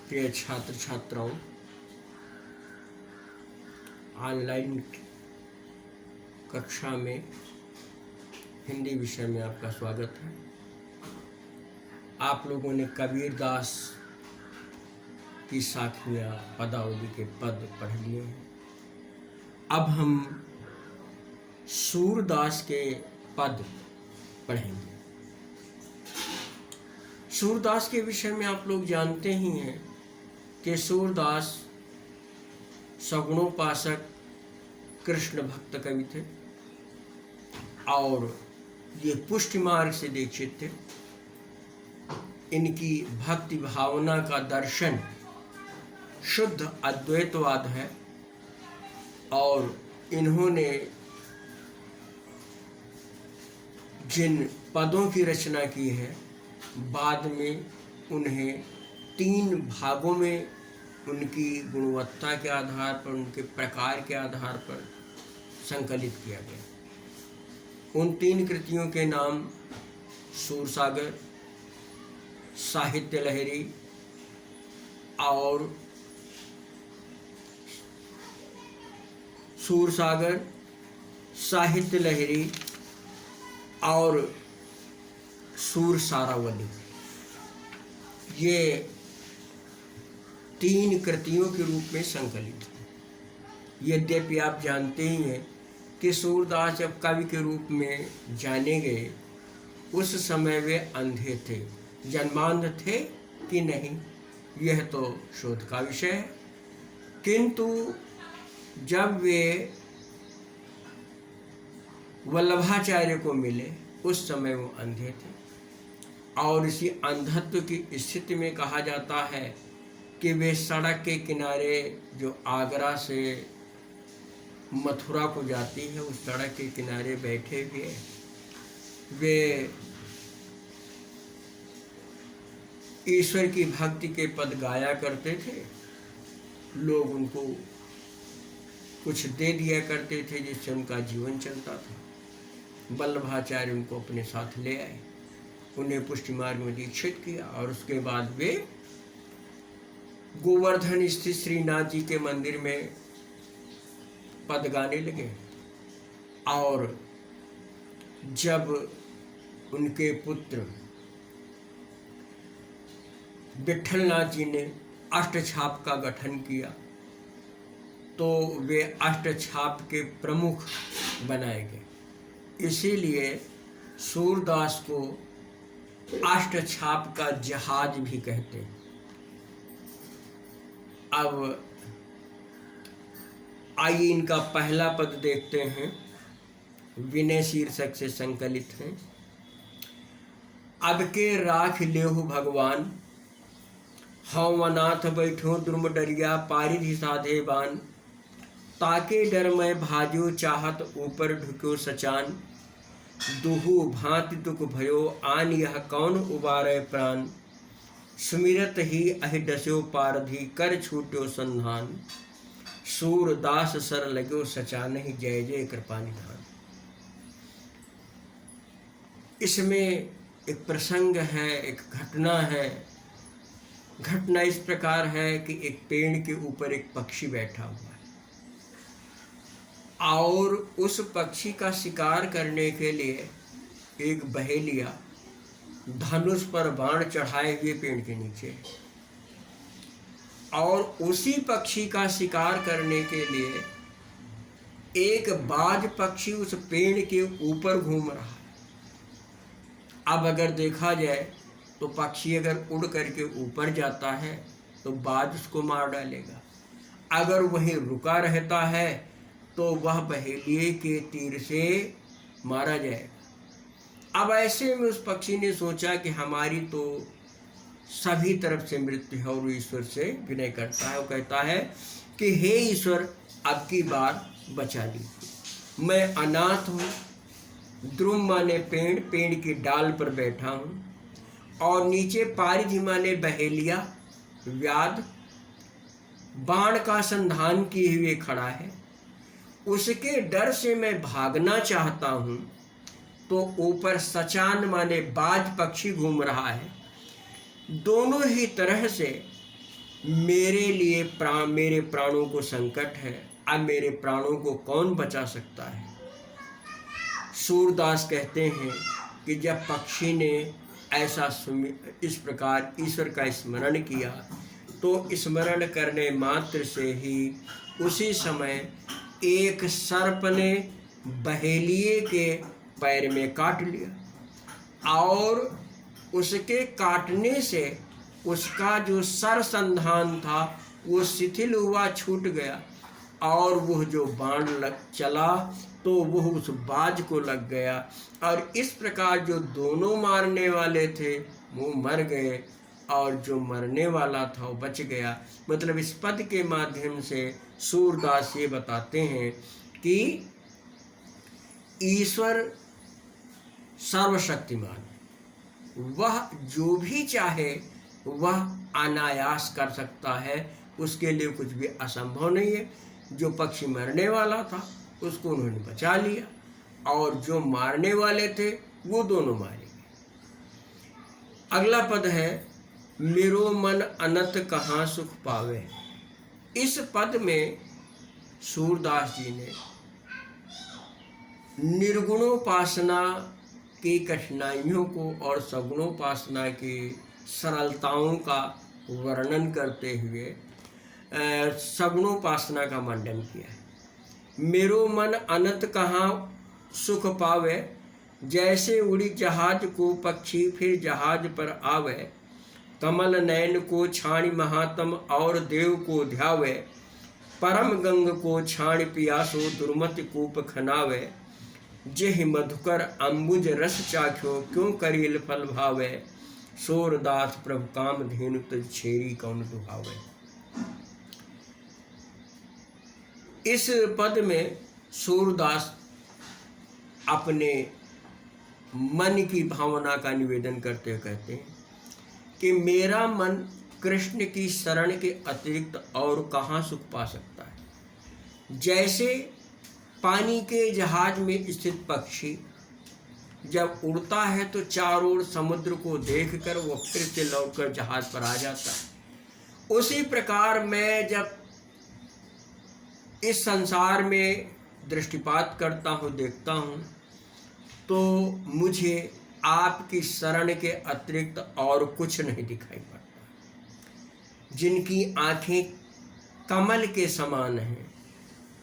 प्रिय छात्र छात्राओं, ऑनलाइन कक्षा में हिंदी विषय में आपका स्वागत है। आप लोगों ने कबीर दास की साखियाँ पदावली के पद पढ़ लिए हैं। अब हम सूरदास के पद पढ़ेंगे। सूरदास के विषय में आप लोग जानते ही हैं कि सूरदास सगुणोपासक कृष्ण भक्त कवि थे और ये पुष्टि मार्ग से दीक्षित थे। इनकी भक्ति भावना का दर्शन शुद्ध अद्वैतवाद है और इन्होंने जिन पदों की रचना की है बाद में उन्हें 3 भागों में उनकी गुणवत्ता के आधार पर, उनके प्रकार के आधार पर संकलित किया गया। उन 3 कृतियों के नाम सूरसागर, साहित्य लहरी और सूरसागर, साहित्य लहरी और सूरसारावली। ये 3 कृतियों के रूप में संकलित है। यद्यपि आप जानते ही हैं कि सूरदास जब कवि के रूप में जाने गए उस समय वे अंधे थे। जन्मांध थे कि नहीं यह तो शोध का विषय है, किंतु जब वे वल्लभाचार्य को मिले उस समय वो अंधे थे और इसी अंधत्व की स्थिति में कहा जाता है कि वे सड़क के किनारे जो आगरा से मथुरा को जाती है उस सड़क के किनारे बैठे हुए वे ईश्वर की भक्ति के पद गाया करते थे। लोग उनको कुछ दे दिया करते थे जिससे उनका जीवन चलता था। वल्लभाचार्य उनको अपने साथ ले आए, उन्हें पुष्टि मार्ग में दीक्षित किया और उसके बाद वे गोवर्धन स्थित श्रीनाथ जी के मंदिर में पद गाने लगे। और जब उनके पुत्र विठलनाथ जी ने अष्टछाप का गठन किया तो वे अष्टछाप के प्रमुख बनाए गए। इसीलिए सूरदास को अष्टछाप का जहाज भी कहते हैं। अब आइए इनका पहला पद देखते हैं। विनय शीर्षक से संकलित है। अब के राख लेहु भगवान, हौ अनाथ बैठो द्रुम डरिया पारिधि साधे बान, ताके डर मैं भाजो चाहत ऊपर ढुक्यो सचान, दुहु भांति दुख भयो आन यह कौन उबारे प्राण, सुमिरत ही अहि डस्यो पारधि कर छूट्यो संधान, सूरदास सर लगो सचान ही जय जय कृपा निधान। इसमें एक प्रसंग है, एक घटना है। घटना इस प्रकार है कि एक पेड़ के ऊपर एक पक्षी बैठा हुआ है और उस पक्षी का शिकार करने के लिए एक बहेलिया धनुष पर बाण चढ़ाए हुए पेड़ के नीचे और उसी पक्षी का शिकार करने के लिए एक बाज पक्षी उस पेड़ के ऊपर घूम रहा है। अब अगर देखा जाए तो पक्षी अगर उड़ करके ऊपर जाता है तो बाज उसको मार डालेगा, अगर वहीं रुका रहता है तो वह बहेलिए के तीर से मारा जाएगा। अब ऐसे में उस पक्षी ने सोचा कि हमारी तो सभी तरफ से मृत्यु है और ईश्वर से विनय करता है। वो कहता है कि हे ईश्वर अब की बार बचा लीजिए, मैं अनाथ हूँ, द्रुम माने पेड़, पेड़ की डाल पर बैठा हूँ और नीचे पारिधि माने बहेलिया व्याध बाण का संधान किए हुए खड़ा है। उसके डर से मैं भागना चाहता हूँ तो ऊपर सचान माने बाज पक्षी घूम रहा है। दोनों ही तरह से मेरे प्राणों को संकट है, अब मेरे प्राणों को कौन बचा सकता है। सूरदास कहते हैं कि जब पक्षी ने ऐसा इस प्रकार ईश्वर का स्मरण किया तो स्मरण करने मात्र से ही उसी समय एक सर्प ने बहेलिए के पैर में काट लिया और उसके काटने से उसका जो सरसंधान था वो शिथिल हुआ, छूट गया और वह जो बाण चला तो वह उस बाज को लग गया और इस प्रकार जो दोनों मारने वाले थे वो मर गए और जो मरने वाला था वो बच गया। मतलब इस पद के माध्यम से सूरदास ये बताते हैं कि ईश्वर सर्वशक्तिमान, वह जो भी चाहे वह अनायास कर सकता है, उसके लिए कुछ भी असंभव नहीं है। जो पक्षी मरने वाला था उसको उन्होंने बचा लिया और जो मारने वाले थे वो दोनों मारे गए। अगला पद है मेरो मन अनंत कहाँ सुख पावे। इस पद में सूरदास जी ने निर्गुणोपासना की कठिनाइयों को और सगुणोपासना की सरलताओं का वर्णन करते हुए सगुणोपासना का मंडन किया है। मेरो मन अनंत कहाँ सुख पावे, जैसे उड़ी जहाज को पक्षी फिर जहाज पर आवे। कमल नयन को छाणी महात्म और देव को ध्यावे। परम गंग को छाण पियासो दुर्मति कूप खनावे। जेहि मधुकर अम्बुज रस चाख्यो क्यों करील फल भावे। सूरदास प्रभु काम धेनु तुझ छेरी कौन दुहावे। इस पद में सूरदास अपने मन की भावना का निवेदन करते हुए कहते हैं कि मेरा मन कृष्ण की शरण के अतिरिक्त और कहाँ सुख पा सकता है। जैसे पानी के जहाज में स्थित पक्षी जब उड़ता है तो चारों ओर समुद्र को देखकर वो फिर से लौटकर जहाज पर आ जाता है, उसी प्रकार मैं जब इस संसार में दृष्टिपात करता हूँ, देखता हूँ, तो मुझे आपकी शरण के अतिरिक्त और कुछ नहीं दिखाई पड़ता। जिनकी आंखें कमल के समान हैं,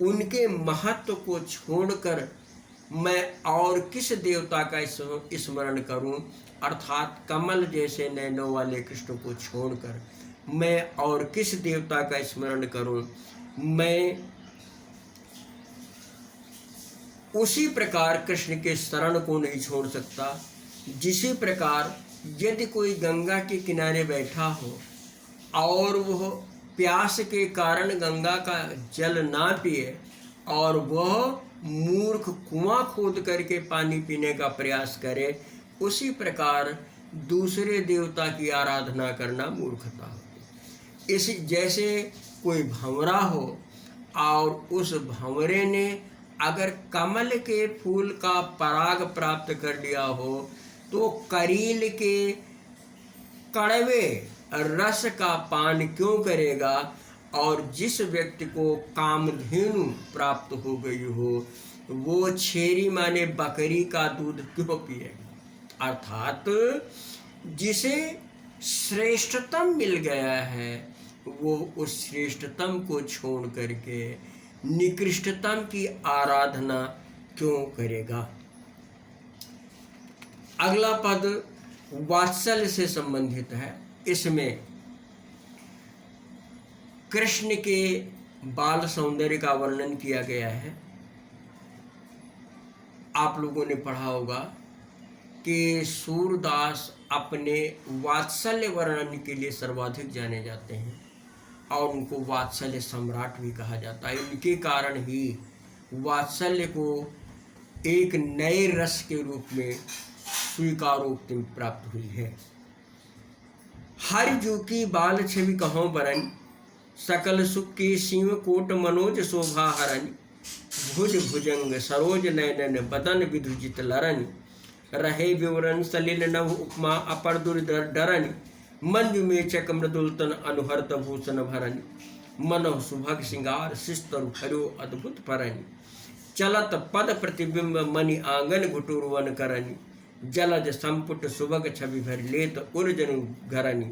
उनके महत्व को छोड़कर मैं और किस देवता का स्मरण करूं, अर्थात कमल जैसे नैनों वाले कृष्ण को छोड़कर मैं और किस देवता का स्मरण करूं। मैं उसी प्रकार कृष्ण के शरण को नहीं छोड़ सकता। जिसी प्रकार यदि कोई गंगा के किनारे बैठा हो और वह प्यास के कारण गंगा का जल ना पिए और वह मूर्ख कुआं खोद करके पानी पीने का प्रयास करे, उसी प्रकार दूसरे देवता की आराधना करना मूर्खता होती। इस जैसे कोई भंवरा हो और उस भंवरे ने अगर कमल के फूल का पराग प्राप्त कर लिया हो तो करील के कड़वे रस का पान क्यों करेगा, और जिस व्यक्ति को कामधेनु प्राप्त हो गई हो वो छेरी माने बकरी का दूध क्यों पिएगा। अर्थात जिसे श्रेष्ठतम मिल गया है वो उस श्रेष्ठतम को छोड़ करके निकृष्टतम की आराधना क्यों करेगा। अगला पद वात्सल्य से संबंधित है। इसमें कृष्ण के बाल सौंदर्य का वर्णन किया गया है। आप लोगों ने पढ़ा होगा कि सूरदास अपने वात्सल्य वर्णन के लिए सर्वाधिक जाने जाते हैं और उनको वात्सल्य सम्राट भी कहा जाता है। इनके कारण ही वात्सल्य को एक नए रस के रूप में स्वीकारोक्ति प्राप्त हुई है। हर जू की बाल छवि कहो बरन, सकल सुख की सिंह कोट मनोज शोभा हरन। भुज भुजंग सरोज नयन बदन विधुजित लरन। रहे विवरण सलिल नव उपमा अपर दुर्धर डरन। मंजु मेचक मृदुलतन अनुहरत भूषण भरन, मनोह सुभग सिंगार शिस्तरु हरो अद्भुत परन, चलत पद प्रतिबिंब मणि आंगन घुटुरवन करनी, जलज संपुट सुभग छवि भर लेत उर्जन घरनी,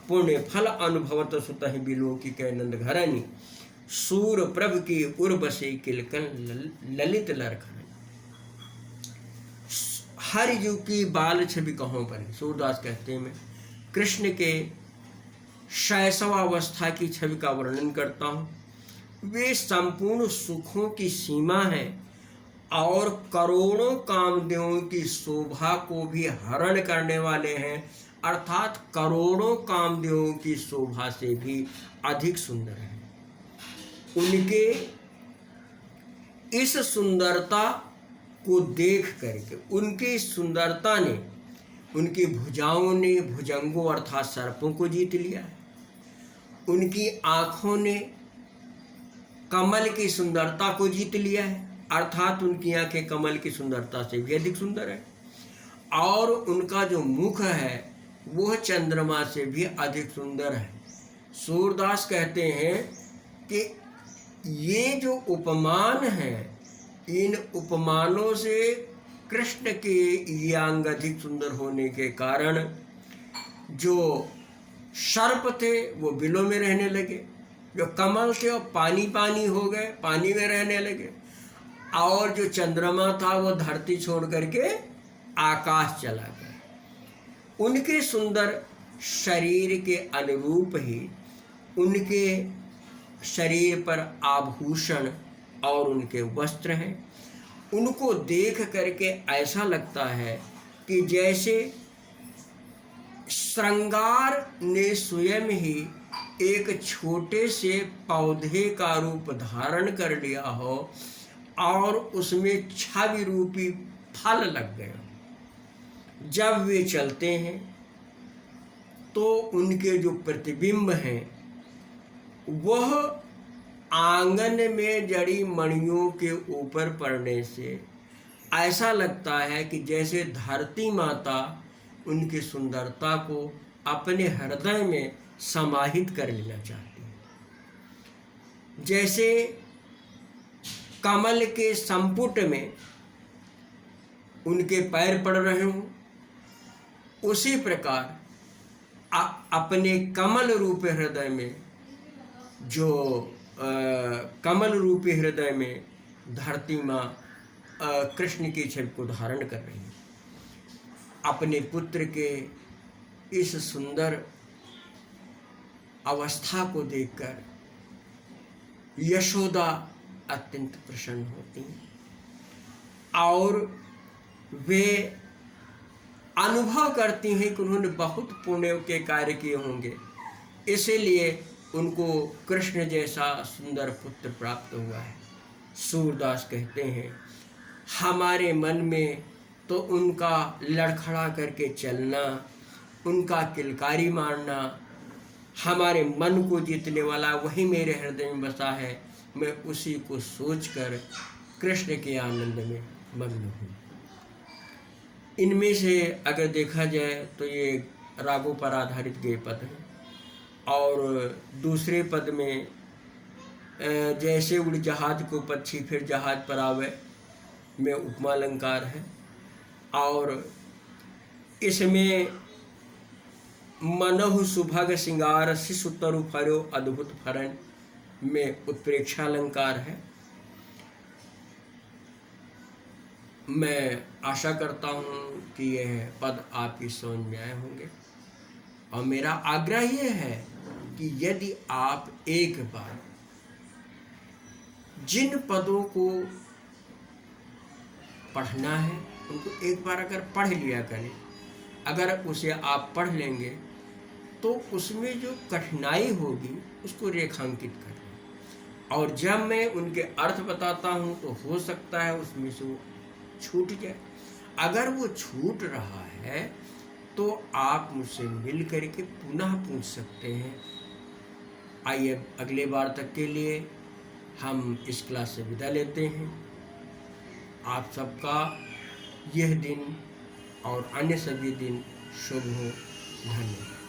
पुण्य फल अनुभवत सुतहि बिलोकी कै नंद घरनी, सूर प्रभ की उर्वशी किलकन ललित लरखरनी। हरिजू की बाल छवि कहों पर। सूरदास कहते हैं, मैं कृष्ण के शैशवावस्था की छवि का वर्णन करता हूँ। वे संपूर्ण सुखों की सीमा है और करोड़ों कामदेवों की शोभा को भी हरण करने वाले हैं, अर्थात करोड़ों कामदेवों की शोभा से भी अधिक सुंदर है। उनके इस सुंदरता को देख करके, उनकी सुंदरता ने, उनकी भुजाओं ने भुजंगों अर्थात सर्पों को जीत लिया है। उनकी आँखों ने कमल की सुंदरता को जीत लिया है, अर्थात उनकी आँखें कमल की सुंदरता से भी अधिक सुंदर है। और उनका जो मुख है वह चंद्रमा से भी अधिक सुंदर है। सूरदास कहते हैं कि ये जो उपमान हैं, इन उपमानों से कृष्ण के ये अंग अधिक सुंदर होने के कारण जो सर्प थे वो बिलों में रहने लगे, जो कमल थे वो पानी पानी हो गए, पानी में रहने लगे, और जो चंद्रमा था वो धरती छोड़ करके आकाश चला गया। उनके सुंदर शरीर के अनुरूप ही उनके शरीर पर आभूषण और उनके वस्त्र हैं। उनको देख करके ऐसा लगता है कि जैसे श्रृंगार ने स्वयं ही एक छोटे से पौधे का रूप धारण कर लिया हो और उसमें छवि रूपी फल लग गए। जब वे चलते हैं तो उनके जो प्रतिबिंब हैं वह आंगन में जड़ी मणियों के ऊपर पड़ने से ऐसा लगता है कि जैसे धरती माता उनकी सुंदरता को अपने हृदय में समाहित कर लेना चाहती है। जैसे कमल के संपुट में उनके पैर पड़ रहे हों, उसी प्रकार अपने कमल रूपी हृदय में, जो कमल रूपी हृदय में धरती माँ कृष्ण की छवि को धारण कर रही है। अपने पुत्र के इस सुंदर अवस्था को देखकर यशोदा अत्यंत प्रसन्न होती हैं और वे अनुभव करती हैं कि उन्होंने बहुत पुण्य के कार्य किए होंगे, इसीलिए उनको कृष्ण जैसा सुंदर पुत्र प्राप्त हुआ है। सूरदास कहते हैं, हमारे मन में तो उनका लड़खड़ा करके चलना, उनका किलकारी मारना, हमारे मन को जीतने वाला वही मेरे हृदय में बसा है। मैं उसी को सोचकर कृष्ण के आनंद में मग्न हूँ। इनमें से अगर देखा जाए तो ये रागों पर आधारित गेय पद हैं। और दूसरे पद में जैसे उड़ जहाज को पक्षी फिर जहाज पर आवे में उपमा अलंकार है। और इसमें मनोह सुभग सिंगार शिशु तरु फरो अद्भुत फरन में उत्प्रेक्षा अलंकार है। मैं आशा करता हूँ कि यह पद आपकी समझ में आए होंगे और मेरा आग्रह यह है कि यदि आप एक बार जिन पदों को पढ़ना है उनको एक बार अगर पढ़ लिया करें, अगर उसे आप पढ़ लेंगे तो उसमें जो कठिनाई होगी उसको रेखांकित कर लें। और जब मैं उनके अर्थ बताता हूँ तो हो सकता है उसमें से वो छूट जाए। अगर वो छूट रहा है तो आप मुझसे मिल करके पुनः पूछ सकते हैं। आइए अगले बार तक के लिए हम इस क्लास से विदा लेते हैं। आप सबका यह दिन और अन्य सभी दिन शुभ हो। धन्यवाद।